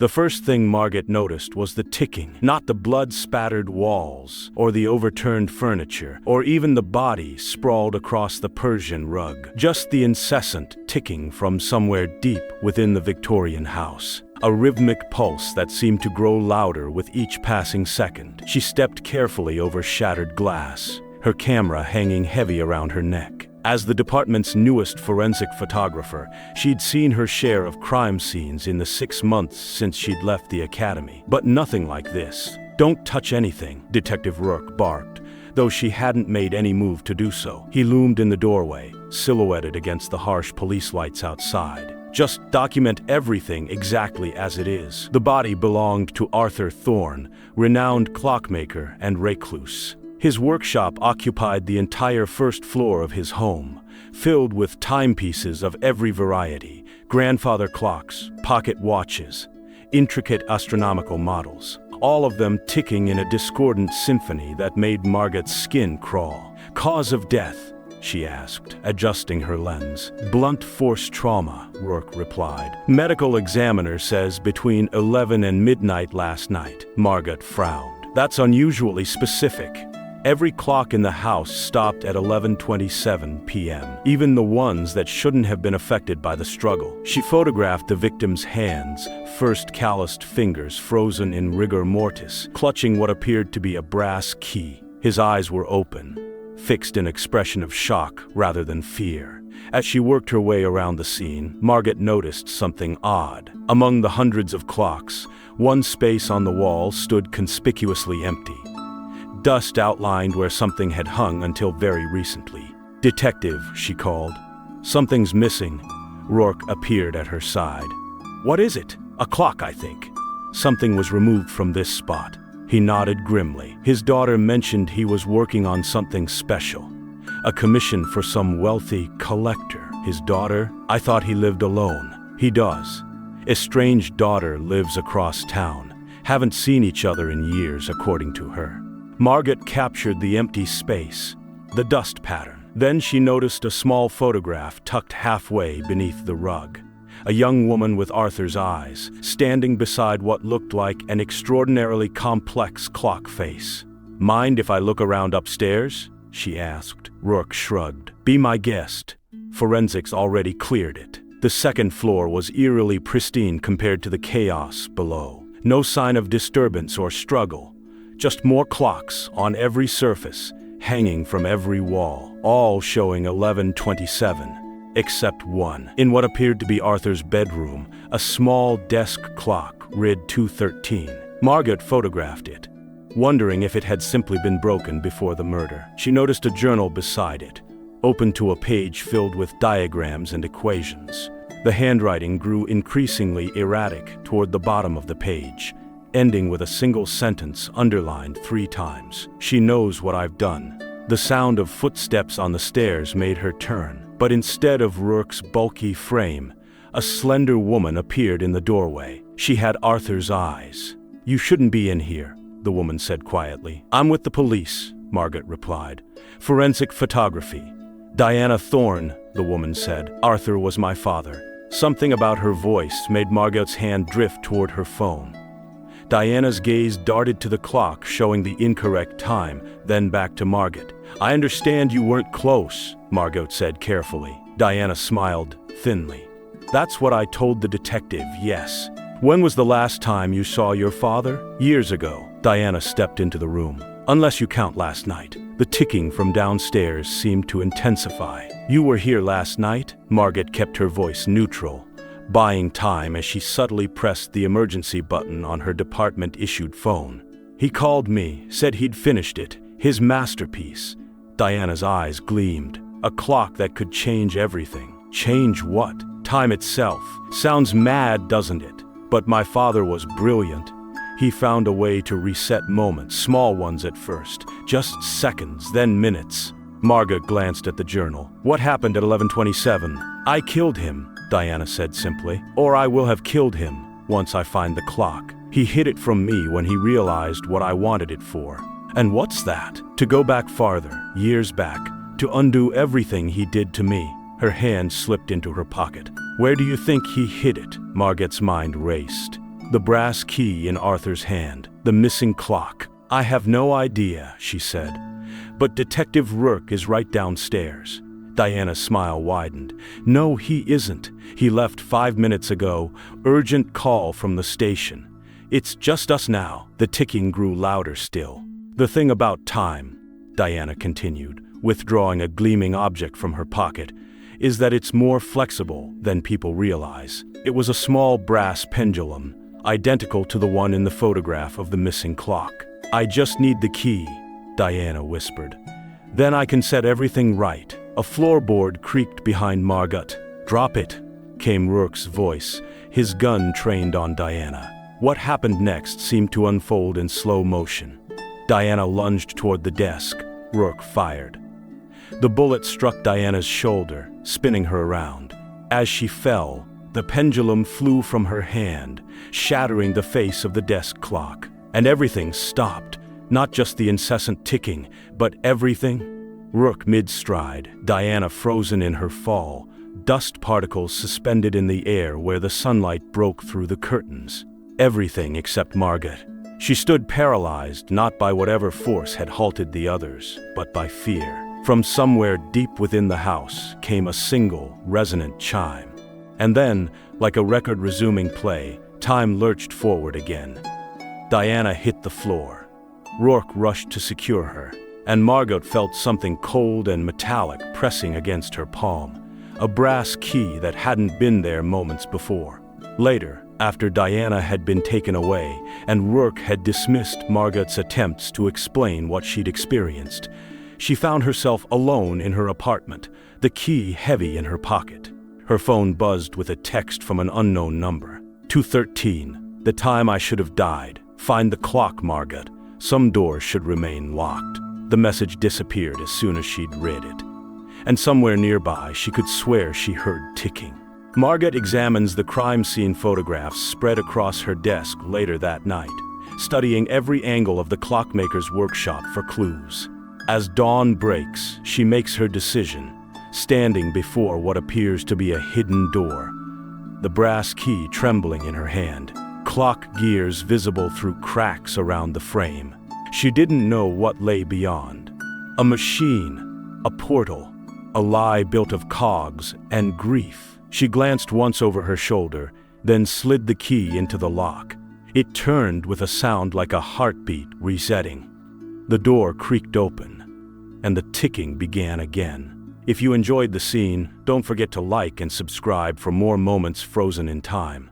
The first thing Margot noticed was the ticking, not the blood-spattered walls, or the overturned furniture, or even the body sprawled across the Persian rug. Just the incessant ticking from somewhere deep within the Victorian house. A rhythmic pulse that seemed to grow louder with each passing second. She stepped carefully over shattered glass, her camera hanging heavy around her neck. As the department's newest forensic photographer, she'd seen her share of crime scenes in the 6 months since she'd left the academy. But nothing like this. "Don't touch anything," Detective Rourke barked, though she hadn't made any move to do so. He loomed in the doorway, silhouetted against the harsh police lights outside. "Just document everything exactly as it is." The body belonged to Arthur Thorne, renowned clockmaker and recluse. His workshop occupied the entire first floor of his home, filled with timepieces of every variety, grandfather clocks, pocket watches, intricate astronomical models, all of them ticking in a discordant symphony that made Margot's skin crawl. "Cause of death?" she asked, adjusting her lens. "Blunt force trauma," Rourke replied. "Medical examiner says between 11 and midnight last night." Margot frowned. "That's unusually specific." Every clock in the house stopped at 11:27 p.m., even the ones that shouldn't have been affected by the struggle. She photographed the victim's hands, first calloused fingers frozen in rigor mortis, clutching what appeared to be a brass key. His eyes were open, fixed in expression of shock rather than fear. As she worked her way around the scene, Margot noticed something odd. Among the hundreds of clocks, one space on the wall stood conspicuously empty. Dust outlined where something had hung until very recently. "Detective," she called. "Something's missing." Rourke appeared at her side. "What is it?" "A clock, I think. Something was removed from this spot." He nodded grimly. His daughter mentioned he was working on something special. A commission for some wealthy collector. His daughter? "I thought he lived alone." "He does. Estranged daughter lives across town. Haven't seen each other in years, according to her." Margot captured the empty space, the dust pattern. Then she noticed a small photograph tucked halfway beneath the rug. A young woman with Arthur's eyes, standing beside what looked like an extraordinarily complex clock face. "Mind if I look around upstairs?" she asked. Rourke shrugged. "Be my guest." Forensics already cleared it. The second floor was eerily pristine compared to the chaos below. No sign of disturbance or struggle. Just more clocks on every surface, hanging from every wall, all showing 11:27, except one. In what appeared to be Arthur's bedroom, a small desk clock read 2:13. Margot photographed it, wondering if it had simply been broken before the murder. She noticed a journal beside it, open to a page filled with diagrams and equations. The handwriting grew increasingly erratic toward the bottom of the page, ending with a single sentence underlined 3 times. "She knows what I've done." The sound of footsteps on the stairs made her turn, but instead of Rourke's bulky frame, a slender woman appeared in the doorway. She had Arthur's eyes. "You shouldn't be in here," the woman said quietly. "I'm with the police," Margot replied. "Forensic photography." "Diana Thorne," the woman said. "Arthur was my father." Something about her voice made Margot's hand drift toward her phone. Diana's gaze darted to the clock, showing the incorrect time, then back to Margot. "I understand you weren't close," Margot said carefully. Diana smiled thinly. "That's what I told the detective, yes." "When was the last time you saw your father?" "Years ago." Diana stepped into the room. "Unless you count last night." The ticking from downstairs seemed to intensify. "You were here last night?" Margot kept her voice neutral, buying time as she subtly pressed the emergency button on her department-issued phone. "He called me, said he'd finished it, his masterpiece." Diana's eyes gleamed. "A clock that could change everything." "Change what?" "Time itself. Sounds mad, doesn't it? But my father was brilliant. He found a way to reset moments, small ones at first, just seconds, then minutes." Margot glanced at the journal. "What happened at 11:27? "I killed him," Diana said simply. "Or I will have killed him once I find the clock. He hid it from me when he realized what I wanted it for." "And what's that?" "To go back farther, years back, to undo everything he did to me." Her hand slipped into her pocket. "Where do you think he hid it?" Margot's mind raced. The brass key in Arthur's hand, the missing clock. "I have no idea," she said. "But Detective Rourke is right downstairs." Diana's smile widened. "No, he isn't. He left 5 minutes ago. Urgent call from the station. It's just us now." The ticking grew louder still. "The thing about time," Diana continued, withdrawing a gleaming object from her pocket, "is that it's more flexible than people realize." It was a small brass pendulum, identical to the one in the photograph of the missing clock. "I just need the key," Diana whispered. "Then I can set everything right." A floorboard creaked behind Margot. "Drop it," came Rourke's voice, his gun trained on Diana. What happened next seemed to unfold in slow motion. Diana lunged toward the desk. Rourke fired. The bullet struck Diana's shoulder, spinning her around. As she fell, the pendulum flew from her hand, shattering the face of the desk clock. And everything stopped, not just the incessant ticking, but everything. Rourke mid-stride, Diana frozen in her fall, dust particles suspended in the air where the sunlight broke through the curtains. Everything except Margot. She stood paralyzed, not by whatever force had halted the others, but by fear. From somewhere deep within the house came a single, resonant chime. And then, like a record resuming play, time lurched forward again. Diana hit the floor. Rourke rushed to secure her, and Margot felt something cold and metallic pressing against her palm, a brass key that hadn't been there moments before. Later, after Diana had been taken away, and Rourke had dismissed Margot's attempts to explain what she'd experienced, she found herself alone in her apartment, the key heavy in her pocket. Her phone buzzed with a text from an unknown number. 2:13, "The time I should have died. Find the clock, Margot. Some doors should remain locked." The message disappeared as soon as she'd read it. And somewhere nearby, she could swear she heard ticking. Margot examines the crime scene photographs spread across her desk later that night, studying every angle of the clockmaker's workshop for clues. As dawn breaks, she makes her decision, standing before what appears to be a hidden door, the brass key trembling in her hand, clock gears visible through cracks around the frame. She didn't know what lay beyond. A machine, a portal, a lie built of cogs and grief. She glanced once over her shoulder, then slid the key into the lock. It turned with a sound like a heartbeat resetting. The door creaked open, and the ticking began again. If you enjoyed the scene, don't forget to like and subscribe for more moments frozen in time.